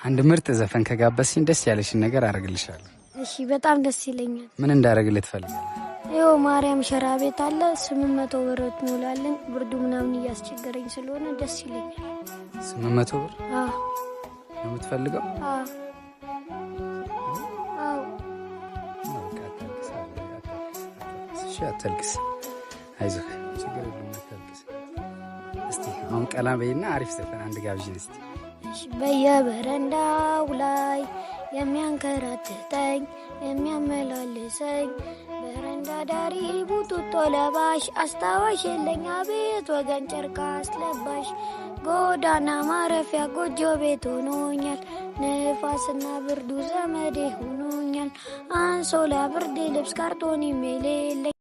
አንድ ምርጥ ዘፈን ከጋበስኝ ደስ ያለሽን ነገር አደርግልሻለሁ። እሺ በጣም ደስ ይለኛል። ምን እንዳደርግልህ ትፈልጋለህ? ይኸው ማርያም ሸራ ቤት አለ 800 ብር ትሞላለን። ብርዱ ምናምን እያስቸገረኝ ስለሆነ ደስ ይለኛል። 800 ብር? አዎ። ነው የምትፈልገው? አዎ። አዎ። እሺ አትልቅስ፣ አይዞህ፣ ችግር የለውም አትልቅስ። እስቲ አሁን ቀላ በይና አሪፍ ዘፈን አንድ ጋብዥን እስቲ። በየበረንዳው ላይ የሚያንከራትተኝ የሚያመላልሰኝ በረንዳ ዳሪ ቡቱቶ ለባሽ አስታዋሽ የለኝ አቤት ወገን ጨርቃ አስለባሽ ጎዳና ማረፊያ ጎጆ ቤት ሆኖኛል። ንፋስና ብርዱ ዘመዴ ሆኖኛል። አንሶላ ብርድ ልብስ ካርቶን የሌለኝ